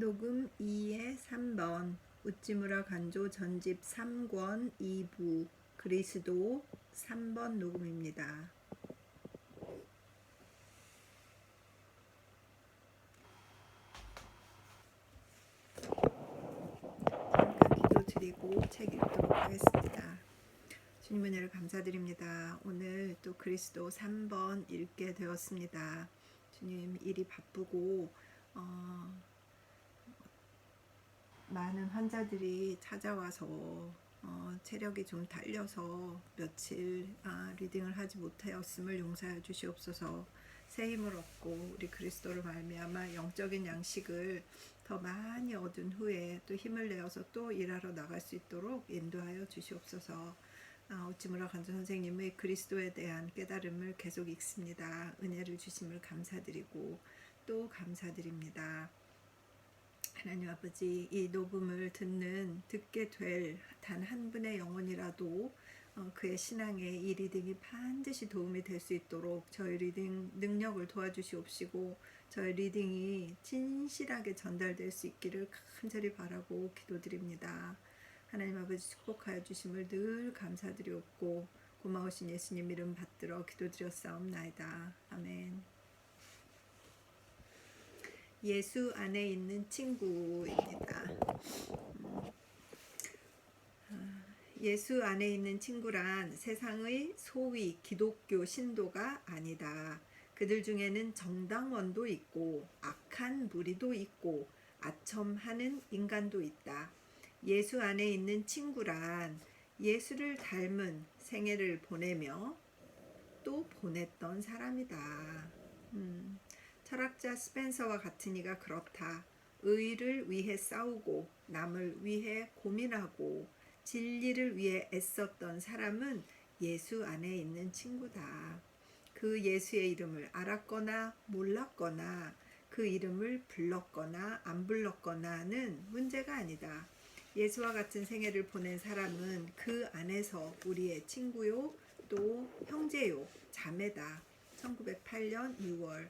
녹음 2의 3번 우찌무라 간조 전집 3권 2부 그리스도 3번 녹음입니다. 잠깐 기도 드리고 책 읽도록 하겠습니다. 주님 은혜를 감사드립니다. 오늘 또 그리스도 3번 읽게 되었습니다. 주님 일이 바쁘고 많은 환자들이 찾아와서 체력이 좀 달려서 며칠 리딩을 하지 못하였음을 용서해 주시옵소서. 새 힘을 얻고 우리 그리스도를 말미암아 영적인 양식을 더 많이 얻은 후에 또 힘을 내어서 또 일하러 나갈 수 있도록 인도하여 주시옵소서. 우찌무라 간조 선생님의 그리스도에 대한 깨달음을 계속 읽습니다. 은혜를 주심을 감사드리고 또 감사드립니다. 하나님 아버지, 이 녹음을 듣게 될 단 한 분의 영혼이라도 그의 신앙에 이 리딩이 반드시 도움이 될 수 있도록 저희 리딩 능력을 도와주시옵시고 저희 리딩이 진실하게 전달될 수 있기를 간절히 바라고 기도드립니다. 하나님 아버지 축복하여 주심을 늘 감사드리옵고 고마우신 예수님 이름 받들어 기도드렸사옵나이다. 아멘. 예수 안에 있는 친구입니다. 예수 안에 있는 친구란 세상의 소위 기독교 신도가 아니다. 그들 중에는 정당원도 있고 악한 무리도 있고 아첨하는 인간도 있다. 예수 안에 있는 친구란 예수를 닮은 생애를 보내며 또 보냈던 사람이다. 철학자 스펜서와 같은 이가 그렇다. 의를 위해 싸우고 남을 위해 고민하고 진리를 위해 애썼던 사람은 예수 안에 있는 친구다. 그 예수의 이름을 알았거나 몰랐거나 그 이름을 불렀거나 안 불렀거나는 문제가 아니다. 예수와 같은 생애를 보낸 사람은 그 안에서 우리의 친구요 또 형제요 자매다. 1908년 6월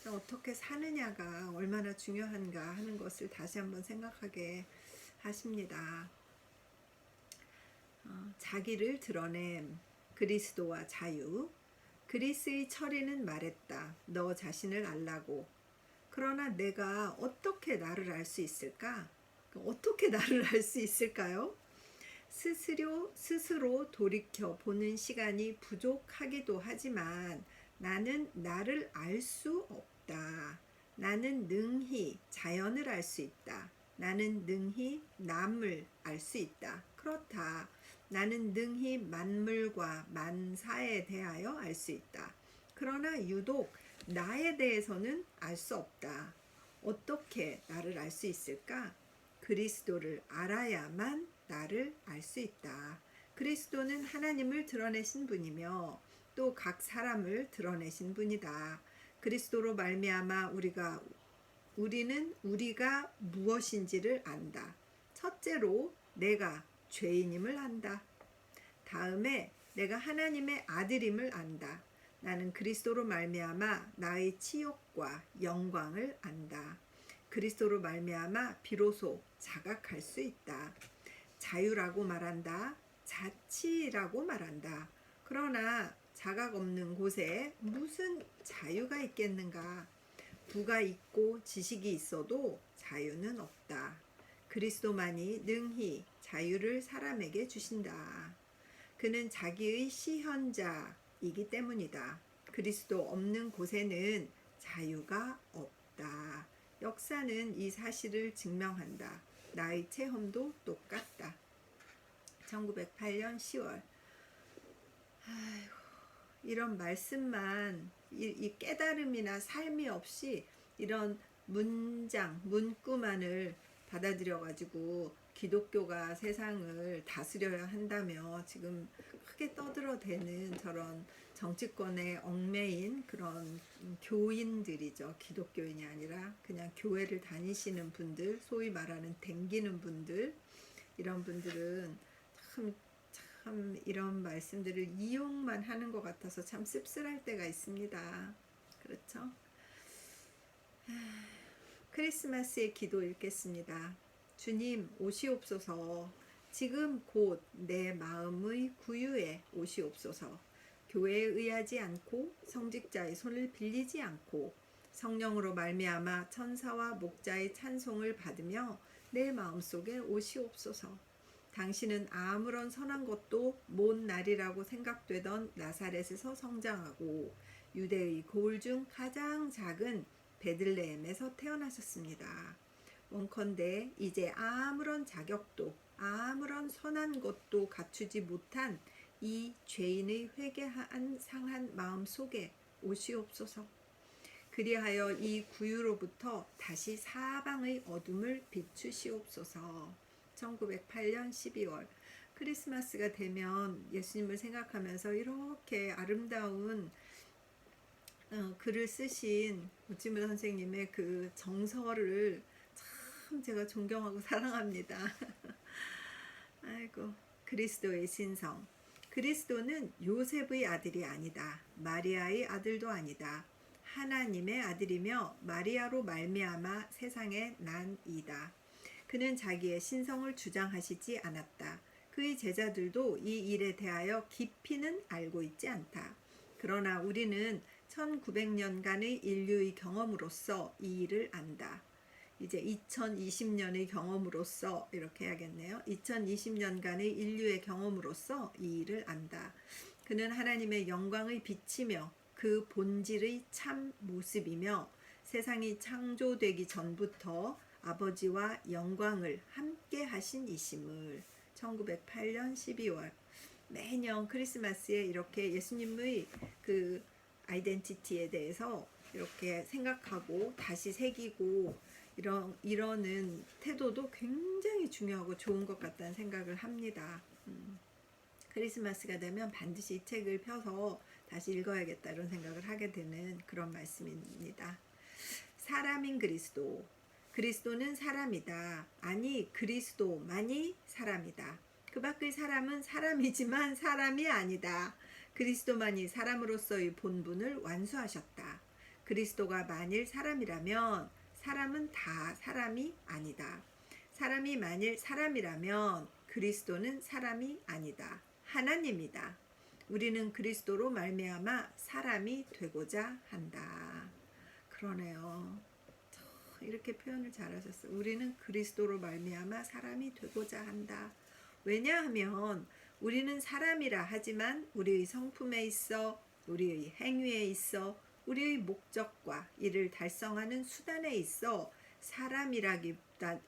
어떻게 사느냐가 얼마나 중요한가 하는 것을 다시 한번 생각하게 하십니다. 자기를 드러냄 그리스도와 자유. 그리스의 철이는 말했다. 너 자신을 알라고. 그러나 내가 어떻게 나를 알 수 있을까? 어떻게 나를 알 수 있을까요? 스스로 돌이켜 보는 시간이 부족하기도 하지만 나는 나를 알 수 없다. 나는 능히 자연을 알 수 있다. 나는 능히 남을 알 수 있다. 그렇다. 나는 능히 만물과 만사에 대하여 알 수 있다. 그러나 유독 나에 대해서는 알 수 없다. 어떻게 나를 알 수 있을까? 그리스도를 알아야만 나를 알 수 있다. 그리스도는 하나님을 드러내신 분이며 또 각 사람을 드러내신 분이다. 그리스도로 말미암아 우리는 우리가 무엇인지를 안다. 첫째로 내가 죄인임을 안다. 다음에 내가 하나님의 아들임을 안다. 나는 그리스도로 말미암아 나의 치욕과 영광을 안다. 그리스도로 말미암아 비로소 자각할 수 있다. 자유라고 말한다. 자치라고 말한다. 그러나 자각 없는 곳에 무슨 자유가 있겠는가? 부가 있고 지식이 있어도 자유는 없다. 그리스도만이 능히 자유를 사람에게 주신다. 그는 자기의 시현자이기 때문이다. 그리스도 없는 곳에는 자유가 없다. 역사는 이 사실을 증명한다. 나의 체험도 똑같다. 1908년 10월. 이런 말씀만 이 깨달음이나 삶이 없이 이런 문구만을 받아들여가지고 기독교가 세상을 다스려야 한다며 지금 크게 떠들어대는 저런 정치권에 얽매인 그런 교인들이죠. 기독교인이 아니라 그냥 교회를 다니시는 분들, 소위 말하는 댕기는 분들, 이런 분들은 참 이런 말씀들을 이용만 하는 것 같아서 참 씁쓸할 때가 있습니다. 그렇죠? 크리스마스의 기도 읽겠습니다. 주님 오시옵소서. 지금 곧 내 마음의 구유에 오시옵소서. 교회에 의하지 않고 성직자의 손을 빌리지 않고 성령으로 말미암아 천사와 목자의 찬송을 받으며 내 마음속에 오시옵소서. 당신은 아무런 선한 것도 못 날이라고 생각되던 나사렛에서 성장하고 유대의 고을 중 가장 작은 베들레헴에서 태어나셨습니다. 원컨대 이제 아무런 자격도 아무런 선한 것도 갖추지 못한 이 죄인의 회개한 상한 마음 속에 오시옵소서. 그리하여 이 구유로부터 다시 사방의 어둠을 비추시옵소서. 1908년 12월 크리스마스가 되면 예수님을 생각하면서 이렇게 아름다운 글을 쓰신 우찌무 선생님의 그 정서를 참 제가 존경하고 사랑합니다. 아이고, 그리스도의 신성. 그리스도는 요셉의 아들이 아니다. 마리아의 아들도 아니다. 하나님의 아들이며 마리아로 말미암아 세상에 난 이다. 그는 자기의 신성을 주장하시지 않았다. 그의 제자들도 이 일에 대하여 깊이는 알고 있지 않다. 그러나 우리는 1900년간의 인류의 경험으로서 이 일을 안다. 이제 2020년의 경험으로서 이렇게 해야겠네요. 2020년간의 인류의 경험으로서 이 일을 안다. 그는 하나님의 영광의 빛이며 그 본질의 참 모습이며 세상이 창조되기 전부터 아버지와 영광을 함께 하신 이심을 1908년 12월 매년 크리스마스에 이렇게 예수님의 그 아이덴티티에 대해서 이렇게 생각하고 다시 새기고 이러는 태도도 굉장히 중요하고 좋은 것 같다는 생각을 합니다. 크리스마스가 되면 반드시 이 책을 펴서 다시 읽어야겠다 이런 생각을 하게 되는 그런 말씀입니다. 사람인 그리스도. 그리스도는 사람이다. 아니 그리스도만이 사람이다. 그 밖의 사람은 사람이지만 사람이 아니다. 그리스도만이 사람으로서의 본분을 완수하셨다. 그리스도가 만일 사람이라면 사람은 다 사람이 아니다. 사람이 만일 사람이라면 그리스도는 사람이 아니다. 하나님이다. 우리는 그리스도로 말미암아 사람이 되고자 한다. 그러네요. 이렇게 표현을 잘하셨어요. 우리는 그리스도로 말미암아 사람이 되고자 한다. 왜냐하면 우리는 사람이라 하지만 우리의 성품에 있어, 우리의 행위에 있어, 우리의 목적과 이를 달성하는 수단에 있어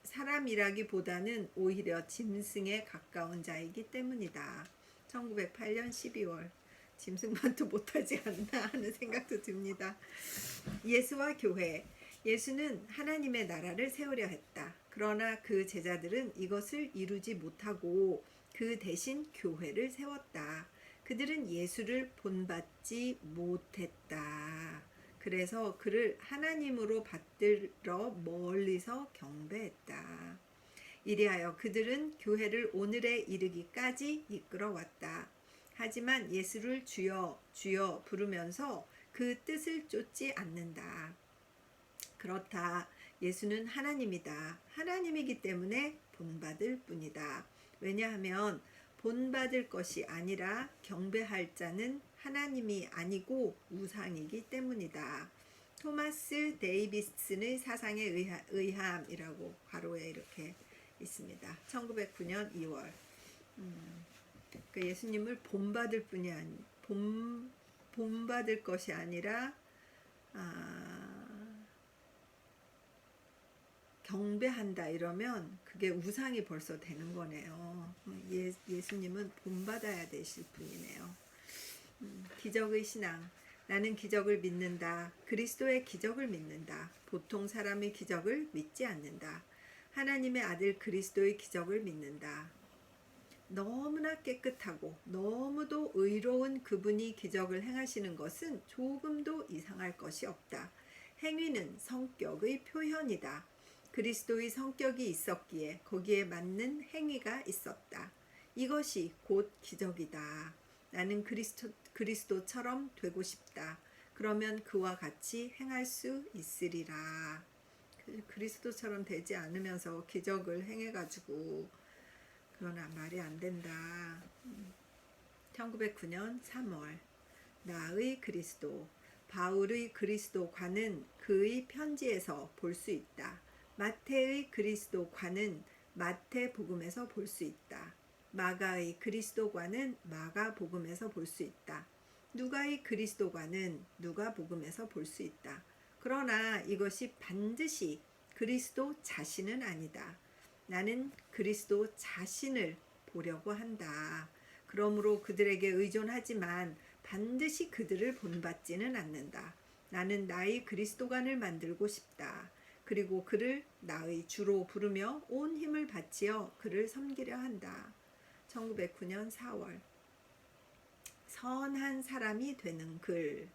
사람이라기보다는 오히려 짐승에 가까운 자이기 때문이다. 1908년 12월 짐승만도 못하지 않나 하는 생각도 듭니다. 예수와 교회. 예수는 하나님의 나라를 세우려 했다. 그러나 그 제자들은 이것을 이루지 못하고 그 대신 교회를 세웠다. 그들은 예수를 본받지 못했다. 그래서 그를 하나님으로 받들어 멀리서 경배했다. 이리하여 그들은 교회를 오늘에 이르기까지 이끌어왔다. 하지만 예수를 주여 주여 부르면서 그 뜻을 쫓지 않는다. 그렇다. 예수는 하나님이다. 하나님이기 때문에 본받을 뿐이다. 왜냐하면 본받을 것이 아니라 경배할 자는 하나님이 아니고 우상이기 때문이다. 토마스 데이비슨의 사상에 의함이라고 괄호에 이렇게 있습니다. 1909년 2월. 그 예수님을 본받을 뿐이 본받을 것이 아니라 경배한다 이러면 그게 우상이 벌써 되는 거네요. 예수님은 본받아야 되실 분이네요. 기적의 신앙. 나는 기적을 믿는다. 그리스도의 기적을 믿는다. 보통 사람의 기적을 믿지 않는다. 하나님의 아들 그리스도의 기적을 믿는다. 너무나 깨끗하고 너무도 의로운 그분이 기적을 행하시는 것은 조금도 이상할 것이 없다. 행위는 성격의 표현이다. 그리스도의 성격이 있었기에 거기에 맞는 행위가 있었다. 이것이 곧 기적이다. 나는 그리스도처럼 되고 싶다. 그러면 그와 같이 행할 수 있으리라. 그리스도처럼 되지 않으면서 기적을 행해가지고 그건 말이 안 된다. 1909년 3월 나의 그리스도 바울의 그리스도관은 그의 편지에서 볼 수 있다. 마태의 그리스도관은 마태복음에서 볼 수 있다. 마가의 그리스도관은 마가복음에서 볼 수 있다. 누가의 그리스도관은 누가복음에서 볼 수 있다. 그러나 이것이 반드시 그리스도 자신은 아니다. 나는 그리스도 자신을 보려고 한다. 그러므로 그들에게 의존하지만 반드시 그들을 본받지는 않는다. 나는 나의 그리스도관을 만들고 싶다. 그리고 그를 나의 주로 부르며 온 힘을 바치어 그를 섬기려 한다. 1909년 4월 선한 사람이 되는 글.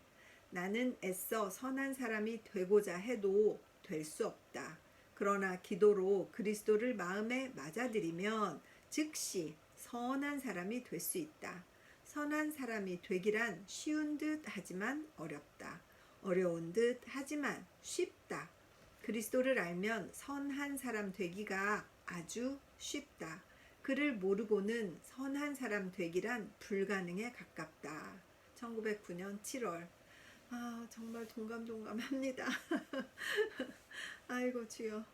나는 애써 선한 사람이 되고자 해도 될 수 없다. 그러나 기도로 그리스도를 마음에 맞아들이면 즉시 선한 사람이 될 수 있다. 선한 사람이 되기란 쉬운 듯 하지만 어렵다. 어려운 듯 하지만 쉽다. 그리스도를 알면 선한 사람 되기가 아주 쉽다. 그를 모르고는 선한 사람 되기란 불가능에 가깝다. 1909년 7월 정말 동감합니다. 아이고 주여.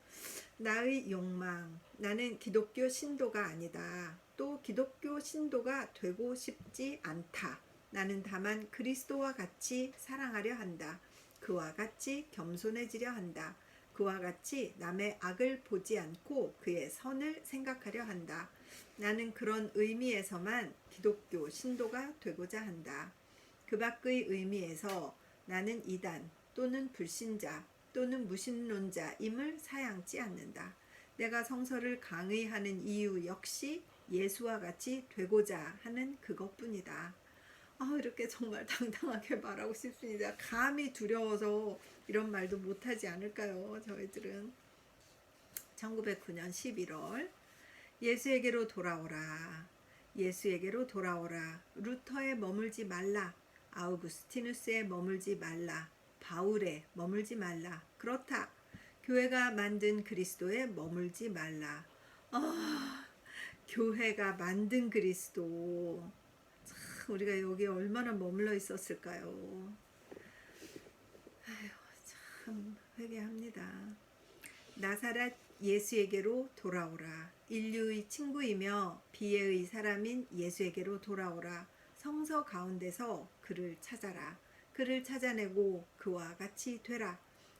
나의 욕망. 나는 기독교 신도가 아니다. 또 기독교 신도가 되고 싶지 않다. 나는 다만 그리스도와 같이 사랑하려 한다. 그와 같이 겸손해지려 한다. 그와 같이 남의 악을 보지 않고 그의 선을 생각하려 한다. 나는 그런 의미에서만 기독교 신도가 되고자 한다. 그 밖의 의미에서 나는 이단 또는 불신자 또는 무신론자임을 사양치 않는다. 내가 성서를 강의하는 이유 역시 예수와 같이 되고자 하는 그것뿐이다. 이렇게 정말 당당하게 말하고 싶습니다. 감히 두려워서 이런 말도 못하지 않을까요? 저희들은. 1909년 11월 예수에게로 돌아오라. 예수에게로 돌아오라. 루터에 머물지 말라. 아우구스티누스에 머물지 말라. 바울에 머물지 말라. 그렇다. 교회가 만든 그리스도에 머물지 말라. 교회가 만든 그리스도. 참, 우리가 여기 얼마나 머물러 있었을까요? 참 회개합니다. 나사렛 예수에게로 돌아오라. 인류의 친구이며 비애의 사람인 예수에게로 돌아오라. 성서 가운데서 그를 찾아라. 그를 찾아내고 그와 같이 되라.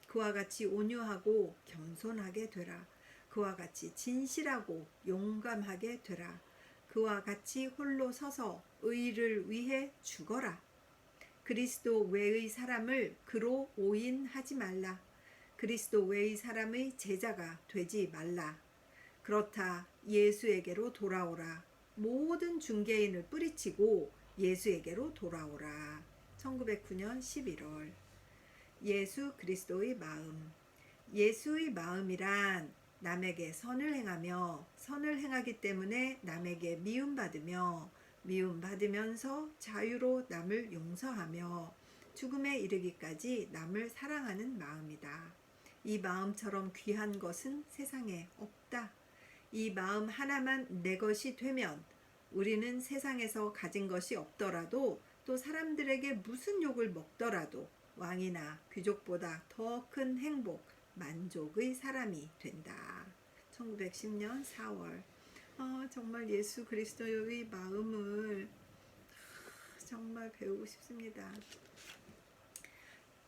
그와 같이 온유하고 겸손하게 되라. 그와 같이 진실하고 용감하게 되라. 그와 같이 홀로 서서 의를 위해 죽어라. 그리스도 외의 사람을 그로 오인하지 말라. 그리스도 외의 사람의 제자가 되지 말라. 그렇다. 예수에게로 돌아오라. 모든 중개인을 뿌리치고 예수에게로 돌아오라. 1909년 11월 예수 그리스도의 마음. 예수의 마음이란 남에게 선을 행하며 선을 행하기 때문에 남에게 미움받으며 미움받으면서 자유로 남을 용서하며 죽음에 이르기까지 남을 사랑하는 마음이다. 이 마음처럼 귀한 것은 세상에 없다. 이 마음 하나만 내 것이 되면 우리는 세상에서 가진 것이 없더라도 또 사람들에게 무슨 욕을 먹더라도 왕이나 귀족보다 더 큰 행복, 만족의 사람이 된다. 1910년 4월 정말 예수 그리스도의 마음을 정말 배우고 싶습니다.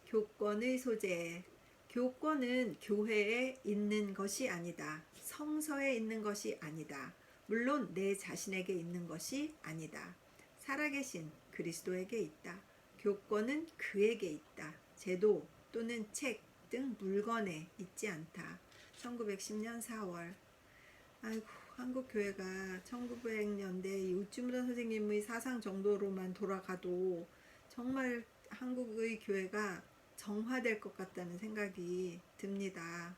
교권의 소재. 교권은 교회에 있는 것이 아니다. 성서에 있는 것이 아니다. 물론 내 자신에게 있는 것이 아니다. 살아계신 그리스도에게 있다. 교권은 그에게 있다. 제도 또는 책 등 물건에 있지 않다. 1910년 4월 아이고 한국 교회가 1900년대 우찌무라 선생님의 사상 정도로만 돌아가도 정말 한국의 교회가 정화될 것 같다는 생각이 듭니다.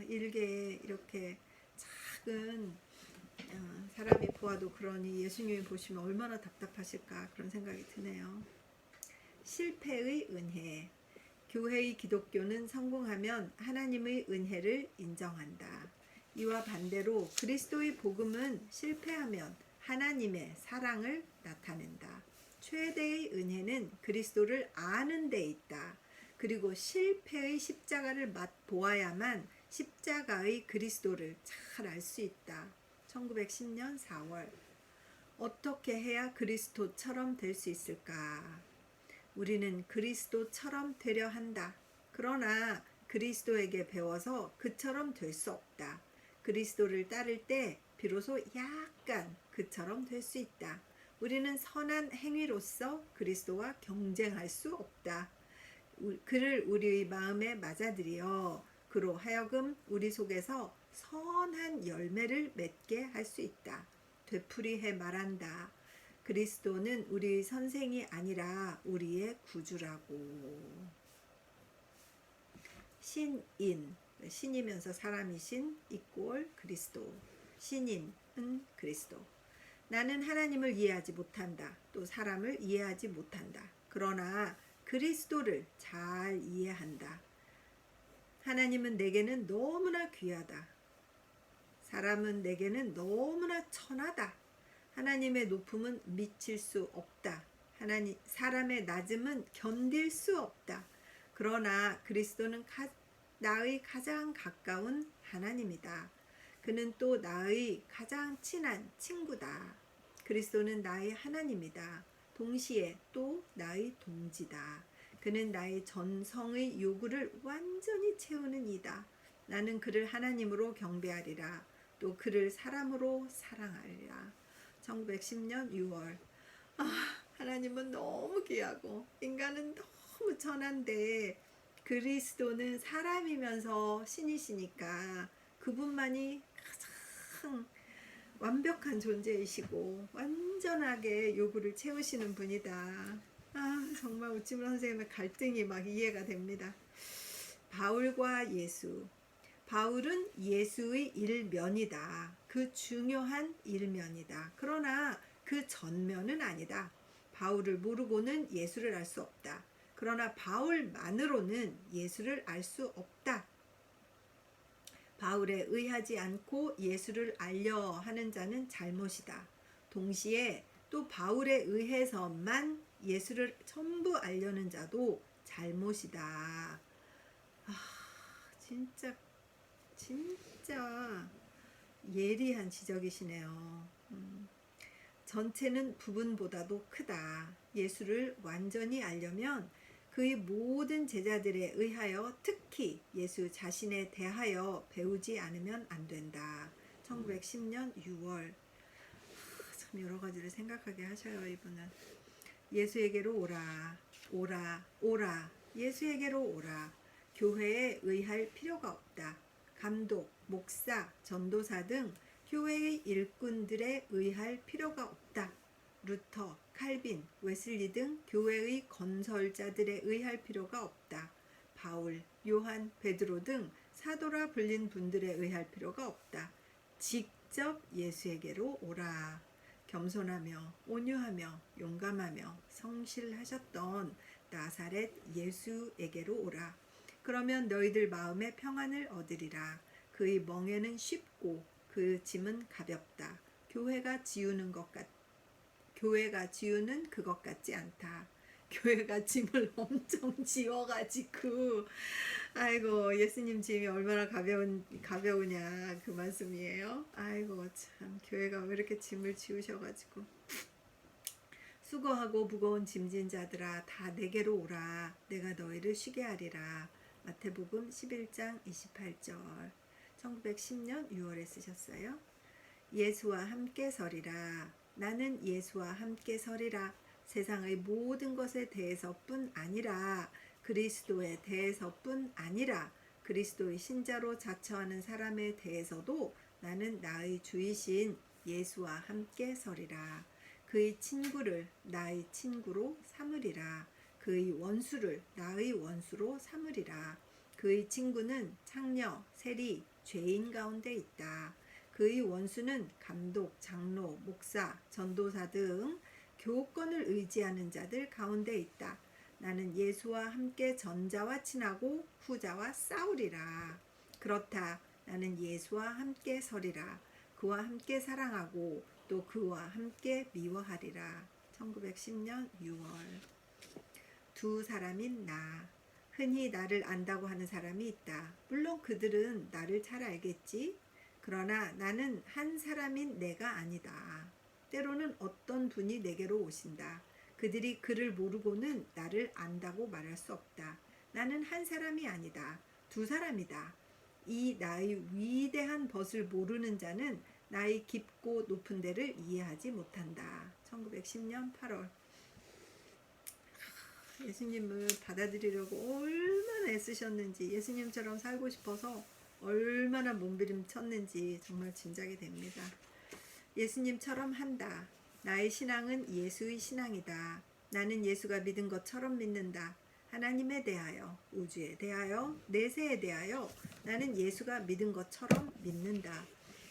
일개에 이렇게 작은 사람이 보아도 그러니 예수님이 보시면 얼마나 답답하실까 그런 생각이 드네요. 실패의 은혜. 교회의 기독교는 성공하면 하나님의 은혜를 인정한다. 이와 반대로 그리스도의 복음은 실패하면 하나님의 사랑을 나타낸다. 최대의 은혜는 그리스도를 아는 데 있다. 그리고 실패의 십자가를 맛보아야만 십자가의 그리스도를 잘 알 수 있다. 1910년 4월. 어떻게 해야 그리스도처럼 될 수 있을까? 우리는 그리스도처럼 되려 한다. 그러나 그리스도에게 배워서 그처럼 될 수 없다. 그리스도를 따를 때 비로소 약간 그처럼 될 수 있다. 우리는 선한 행위로서 그리스도와 경쟁할 수 없다. 그를 우리의 마음에 맞아들여 그로 하여금 우리 속에서 선한 열매를 맺게 할 수 있다. 되풀이해 말한다. 그리스도는 우리의 선생이 아니라 우리의 구주라고. 신인, 신이면서 사람이신 이꼴 그리스도. 신인은 그리스도. 나는 하나님을 이해하지 못한다. 또 사람을 이해하지 못한다. 그러나 그리스도를 잘 이해한다. 하나님은 내게는 너무나 귀하다. 사람은 내게는 너무나 천하다. 하나님의 높음은 미칠 수 없다. 사람의 낮음은 견딜 수 없다. 그러나 그리스도는 나의 가장 가까운 하나님이다. 그는 또 나의 가장 친한 친구다. 그리스도는 나의 하나님이다. 동시에 또 나의 동지다. 그는 나의 전성의 요구를 완전히 채우는 이다. 나는 그를 하나님으로 경배하리라. 또 그를 사람으로 사랑하리라. 1910년 6월. 하나님은 너무 귀하고 인간은 너무 천한데 그리스도는 사람이면서 신이시니까 그분만이 가장 완벽한 존재이시고 완전하게 요구를 채우시는 분이다. 정말 우치물 선생님의 갈등이 막 이해가 됩니다. 바울과 예수. 바울은 예수의 일면이다. 그 중요한 일면이다. 그러나 그 전면은 아니다. 바울을 모르고는 예수를 알 수 없다. 그러나 바울만으로는 예수를 알 수 없다. 바울에 의하지 않고 예수를 알려 하는 자는 잘못이다. 동시에 또 바울에 의해서만 예수를 전부 알려는 자도 잘못이다. 진짜 예리한 지적이시네요. 전체는 부분보다도 크다. 예수를 완전히 알려면 그의 모든 제자들에 의하여 특히 예수 자신에 대하여 배우지 않으면 안 된다. 1910년 6월. 참 여러 가지를 생각하게 하셔요, 이분은. 예수에게로 오라, 오라, 오라. 예수에게로 오라. 교회에 의할 필요가 없다. 감독, 목사, 전도사 등 교회의 일꾼들에 의할 필요가 없다. 루터, 칼빈, 웨슬리 등 교회의 건설자들에 의할 필요가 없다. 바울, 요한, 베드로 등 사도라 불린 분들에 의할 필요가 없다. 직접 예수에게로 오라. 겸손하며 온유하며 용감하며 성실하셨던 나사렛 예수에게로 오라. 그러면 너희들 마음에 평안을 얻으리라. 그의 멍에는 쉽고 그 짐은 가볍다. 교회가 지우는 그것 같지 않다. 교회가 짐을 엄청 지워가지고 아이고 예수님 짐이 얼마나 가벼우냐 그 말씀이에요. 아이고 참 교회가 왜 이렇게 짐을 지우셔가지고. 수고하고 무거운 짐진 자들아 다 내게로 오라. 내가 너희를 쉬게 하리라. 마태복음 11장 28절. 1910년 6월에 쓰셨어요. 예수와 함께 서리라. 나는 예수와 함께 서리라. 세상의 모든 것에 대해서뿐 아니라 그리스도에 대해서뿐 아니라 그리스도의 신자로 자처하는 사람에 대해서도 나는 나의 주이신 예수와 함께 서리라. 그의 친구를 나의 친구로 삼으리라. 그의 원수를 나의 원수로 삼으리라. 그의 친구는 창녀, 세리, 죄인 가운데 있다. 그의 원수는 감독, 장로, 목사, 전도사 등 교권을 의지하는 자들 가운데 있다. 나는 예수와 함께 전자와 친하고 후자와 싸우리라. 그렇다. 나는 예수와 함께 서리라. 그와 함께 사랑하고 또 그와 함께 미워하리라. 1910년 6월. 두 사람인 나. 흔히 나를 안다고 하는 사람이 있다. 물론 그들은 나를 잘 알겠지. 그러나 나는 한 사람인 내가 아니다. 때로는 어떤 분이 내게로 오신다. 그들이 그를 모르고는 나를 안다고 말할 수 없다. 나는 한 사람이 아니다. 두 사람이다. 이 나의 위대한 벗을 모르는 자는 나의 깊고 높은 데를 이해하지 못한다. 1910년 8월. 예수님을 받아들이려고 얼마나 애쓰셨는지, 예수님처럼 살고 싶어서 얼마나 몸부림쳤는지 정말 짐작이 됩니다. 예수님처럼 한다. 나의 신앙은 예수의 신앙이다. 나는 예수가 믿은 것처럼 믿는다. 하나님에 대하여, 우주에 대하여, 내세에 대하여 나는 예수가 믿은 것처럼 믿는다.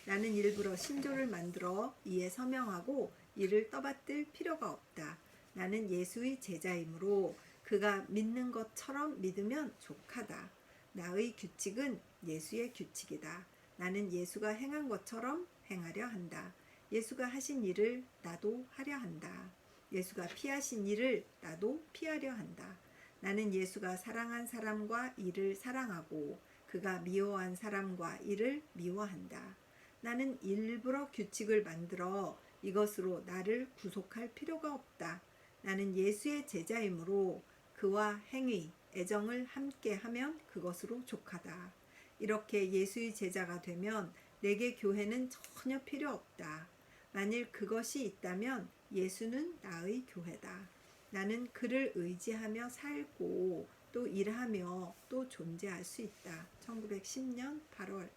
나는 일부러 신조를 만들어 이에 서명하고 이를 떠받들 필요가 없다. 나는 예수의 제자이므로 그가 믿는 것처럼 믿으면 족하다. 나의 규칙은 예수의 규칙이다. 나는 예수가 행한 것처럼 행하려 한다. 예수가 하신 일을 나도 하려 한다. 예수가 피하신 일을 나도 피하려 한다. 나는 예수가 사랑한 사람과 일을 사랑하고 그가 미워한 사람과 일을 미워한다. 나는 일부러 규칙을 만들어 이것으로 나를 구속할 필요가 없다. 나는 예수의 제자이므로 그와 행위, 애정을 함께 하면 그것으로 족하다. 이렇게 예수의 제자가 되면 내게 교회는 전혀 필요 없다. 만일 그것이 있다면 예수는 나의 교회다. 나는 그를 의지하며 살고 또 일하며 또 존재할 수 있다. 1910년 8월.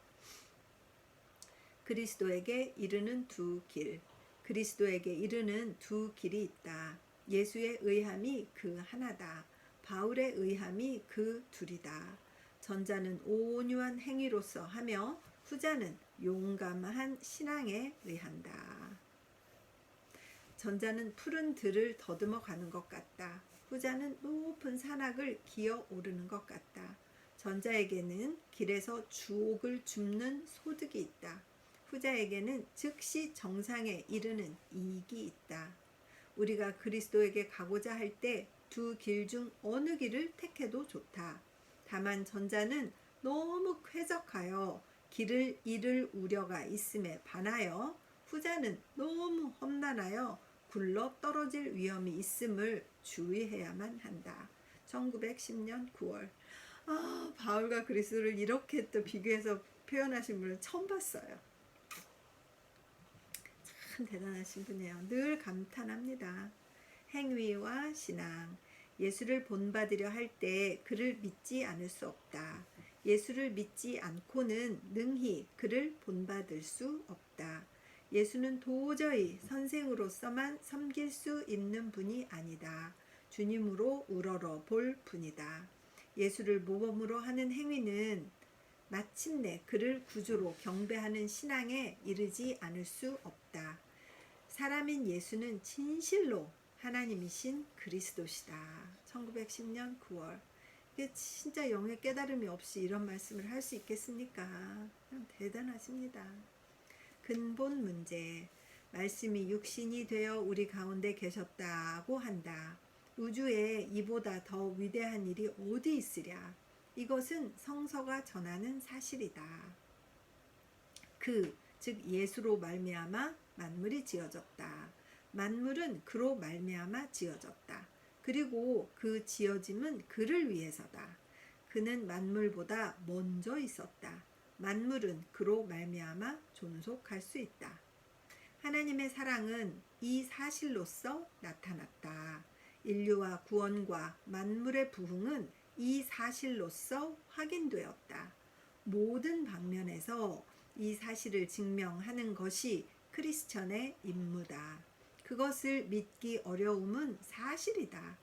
그리스도에게 이르는 두 길. 그리스도에게 이르는 두 길이 있다. 예수의 의함이 그 하나다. 바울의 의함이 그 둘이다. 전자는 온유한 행위로서 하며 후자는 용감한 신앙에 의한다. 전자는 푸른 들을 더듬어 가는 것 같다. 후자는 높은 산악을 기어 오르는 것 같다. 전자에게는 길에서 주옥을 줍는 소득이 있다. 후자에게는 즉시 정상에 이르는 이익이 있다. 우리가 그리스도에게 가고자 할 때 두 길 중 어느 길을 택해도 좋다. 다만 전자는 너무 쾌적하여 길을 잃을 우려가 있음에 반하여 후자는 너무 험난하여 굴러 떨어질 위험이 있음을 주의해야만 한다. 1910년 9월. 바울과 그리스도를 이렇게 또 비교해서 표현하신 분을 처음 봤어요. 참 대단하신 분이에요. 늘 감탄합니다. 행위와 신앙. 예수를 본받으려 할 때 그를 믿지 않을 수 없다. 예수를 믿지 않고는 능히 그를 본받을 수 없다. 예수는 도저히 선생으로서만 섬길 수 있는 분이 아니다. 주님으로 우러러 볼 분이다. 예수를 모범으로 하는 행위는 마침내 그를 구주로 경배하는 신앙에 이르지 않을 수 없다. 사람인 예수는 진실로 하나님이신 그리스도시다. 1910년 9월. 이게 진짜 영의 깨달음이 없이 이런 말씀을 할 수 있겠습니까? 대단하십니다. 근본 문제. 말씀이 육신이 되어 우리 가운데 계셨다고 한다. 우주에 이보다 더 위대한 일이 어디 있으랴. 이것은 성서가 전하는 사실이다. 즉 예수로 말미암아 만물이 지어졌다. 만물은 그로 말미암아 지어졌다. 그리고 그 지어짐은 그를 위해서다. 그는 만물보다 먼저 있었다. 만물은 그로 말미암아 존속할 수 있다. 하나님의 사랑은 이 사실로서 나타났다. 인류와 구원과 만물의 부흥은 이 사실로서 확인되었다. 모든 방면에서 이 사실을 증명하는 것이 크리스천의 임무다. 그것을 믿기 어려움은 사실이다.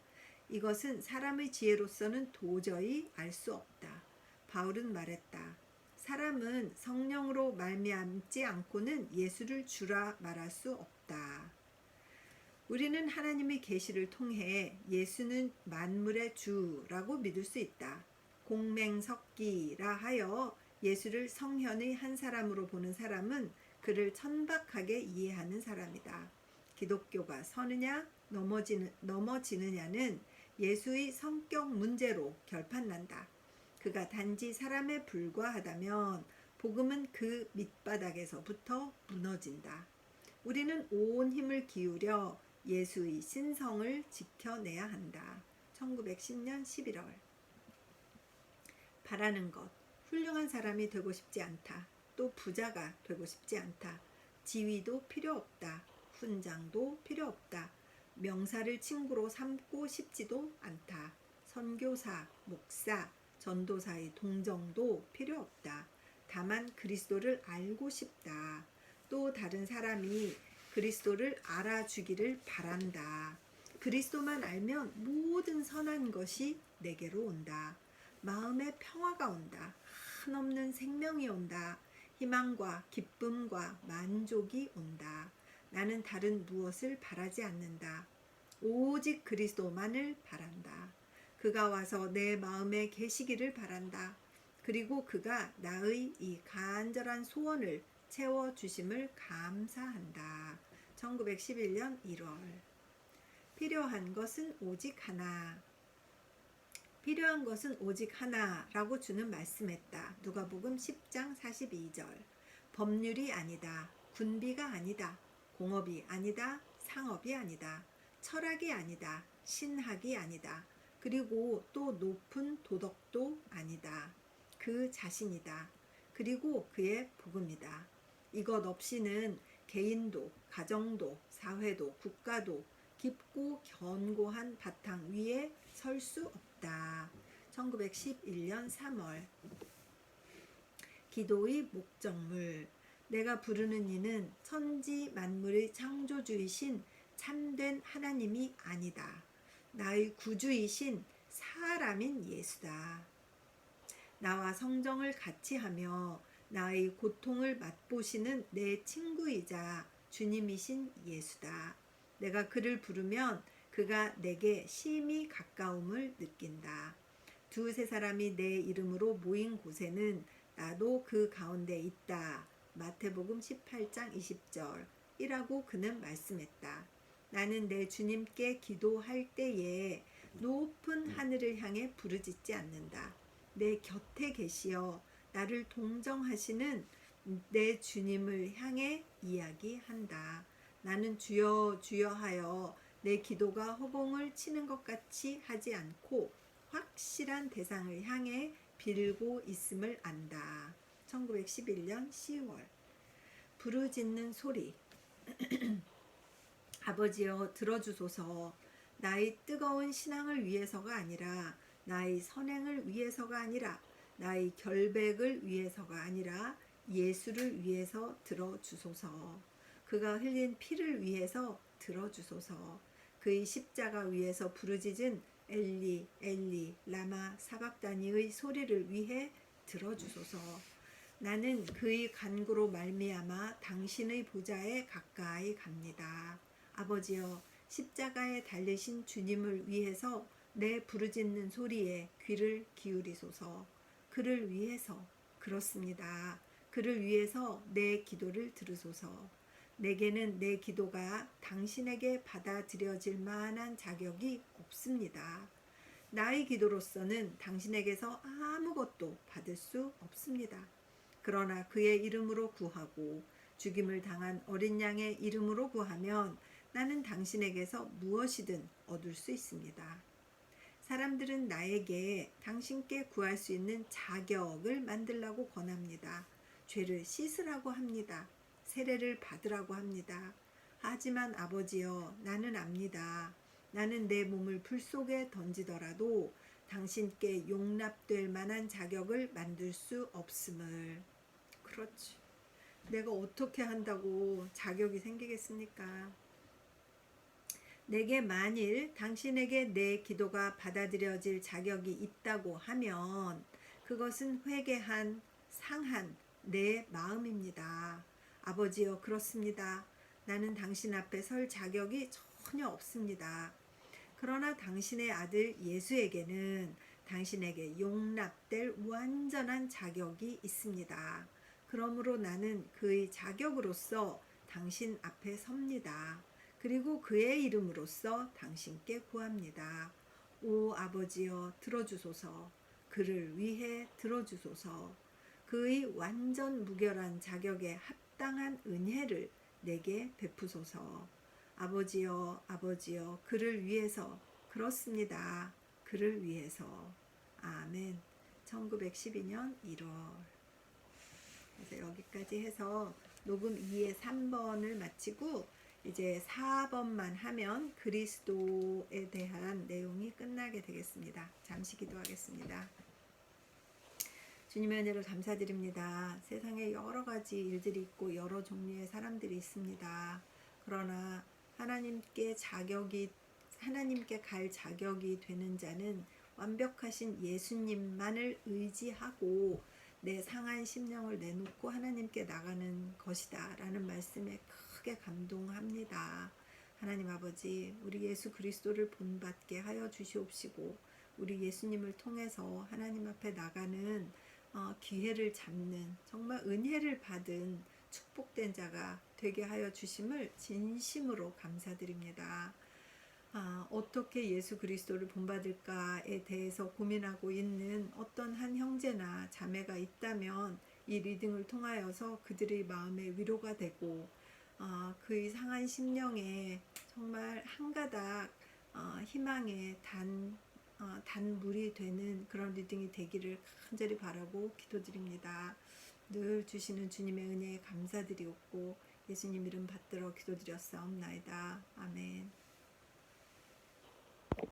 이것은 사람의 지혜로서는 도저히 알 수 없다. 바울은 말했다. 사람은 성령으로 말미암지 않고는 예수를 주라 말할 수 없다. 우리는 하나님의 계시를 통해 예수는 만물의 주라고 믿을 수 있다. 공맹석기라 하여 예수를 성현의 한 사람으로 보는 사람은 그를 천박하게 이해하는 사람이다. 기독교가 서느냐 넘어지느냐는 예수의 성격 문제로 결판난다. 그가 단지 사람에 불과하다면 복음은 그 밑바닥에서부터 무너진다. 우리는 온 힘을 기울여 예수의 신성을 지켜내야 한다. 1910년 11월. 바라는 것. 훌륭한 사람이 되고 싶지 않다. 또 부자가 되고 싶지 않다. 지위도 필요 없다. 훈장도 필요 없다. 명사를 친구로 삼고 싶지도 않다. 선교사, 목사, 전도사의 동정도 필요 없다. 다만 그리스도를 알고 싶다. 또 다른 사람이 그리스도를 알아주기를 바란다. 그리스도만 알면 모든 선한 것이 내게로 온다. 마음에 평화가 온다. 한없는 생명이 온다. 희망과 기쁨과 만족이 온다. 나는 다른 무엇을 바라지 않는다. 오직 그리스도만을 바란다. 그가 와서 내 마음에 계시기를 바란다. 그리고 그가 나의 이 간절한 소원을 채워주심을 감사한다. 1911년 1월. 필요한 것은 오직 하나. 필요한 것은 오직 하나라고 주는 말씀했다. 누가복음 10장 42절. 법률이 아니다. 군비가 아니다. 공업이 아니다. 상업이 아니다. 철학이 아니다. 신학이 아니다. 그리고 또 높은 도덕도 아니다. 그 자신이다. 그리고 그의 복음이다. 이것 없이는 개인도, 가정도, 사회도, 국가도 깊고 견고한 바탕 위에 설 수 없다. 1911년 3월. 기도의 목적물. 내가 부르는 이는 천지 만물의 창조주이신 참된 하나님이 아니다. 나의 구주이신 사람인 예수다. 나와 성정을 같이 하며 나의 고통을 맛보시는 내 친구이자 주님이신 예수다. 내가 그를 부르면 그가 내게 심히 가까움을 느낀다. 두세 사람이 내 이름으로 모인 곳에는 나도 그 가운데 있다. 마태복음 18장 20절 이라고 그는 말씀했다. 나는 내 주님께 기도할 때에 높은 하늘을 향해 부르짖지 않는다. 내 곁에 계시어 나를 동정하시는 내 주님을 향해 이야기한다. 나는 주여 주여 하여 내 기도가 허공을 치는 것 같이 하지 않고 확실한 대상을 향해 빌고 있음을 안다. 1911년 10월. 부르짖는 소리. 아버지여 들어주소서. 나의 뜨거운 신앙을 위해서가 아니라 나의 선행을 위해서가 아니라 나의 결백을 위해서가 아니라 예수를 위해서 들어주소서. 그가 흘린 피를 위해서 들어주소서. 그의 십자가 위에서 부르짖은 엘리 엘리 라마 사박다니의 소리를 위해 들어주소서. 나는 그의 간구로 말미암아 당신의 보좌에 가까이 갑니다. 아버지여 십자가에 달리신 주님을 위해서 내 부르짖는 소리에 귀를 기울이소서. 그를 위해서, 그렇습니다. 그를 위해서 내 기도를 들으소서. 내게는 내 기도가 당신에게 받아들여질 만한 자격이 없습니다. 나의 기도로서는 당신에게서 아무것도 받을 수 없습니다. 그러나 그의 이름으로 구하고 죽임을 당한 어린 양의 이름으로 구하면 나는 당신에게서 무엇이든 얻을 수 있습니다. 사람들은 나에게 당신께 구할 수 있는 자격을 만들라고 권합니다. 죄를 씻으라고 합니다. 세례를 받으라고 합니다. 하지만 아버지여, 나는 압니다. 나는 내 몸을 불 속에 던지더라도 당신께 용납될 만한 자격을 만들 수 없음을. 그렇지. 내가 어떻게 한다고 자격이 생기겠습니까? 내게 만일 당신에게 내 기도가 받아들여질 자격이 있다고 하면 그것은 회개한, 상한 내 마음입니다. 아버지여, 그렇습니다. 나는 당신 앞에 설 자격이 전혀 없습니다. 그러나 당신의 아들 예수에게는 당신에게 용납될 완전한 자격이 있습니다. 그러므로 나는 그의 자격으로서 당신 앞에 섭니다. 그리고 그의 이름으로써 당신께 구합니다. 오 아버지여 들어주소서. 그를 위해 들어주소서. 그의 완전 무결한 자격에 합당한 은혜를 내게 베푸소서. 아버지여 아버지여 그를 위해서 그렇습니다. 그를 위해서. 아멘. 1912년 1월. 그래서 여기까지 해서 녹음 2의 3번을 마치고 이제 4번만 하면 그리스도에 대한 내용이 끝나게 되겠습니다. 잠시 기도하겠습니다. 주님의 은혜를 감사드립니다. 세상에 여러 가지 일들이 있고 여러 종류의 사람들이 있습니다. 그러나 하나님께 갈 자격이 되는 자는 완벽하신 예수님만을 의지하고 내 상한 심령을 내놓고 하나님께 나가는 것이다 라는 말씀에 크게 감동합니다. 하나님 아버지, 우리 예수 그리스도를 본받게 하여 주시옵시고 우리 예수님을 통해서 하나님 앞에 나가는 기회를 잡는 정말 은혜를 받은 축복된 자가 되게 하여 주심을 진심으로 감사드립니다. 어떻게 예수 그리스도를 본받을까에 대해서 고민하고 있는 어떤 한 형제나 자매가 있다면 이 리딩을 통하여서 그들의 마음에 위로가 되고 그의 상한 심령에 정말 한 가닥 희망의 단물이 되는 그런 리딩이 되기를 간절히 바라고 기도드립니다. 늘 주시는 주님의 은혜에 감사드리옵고 예수님 이름 받들어 기도드렸사옵나이다. 아멘.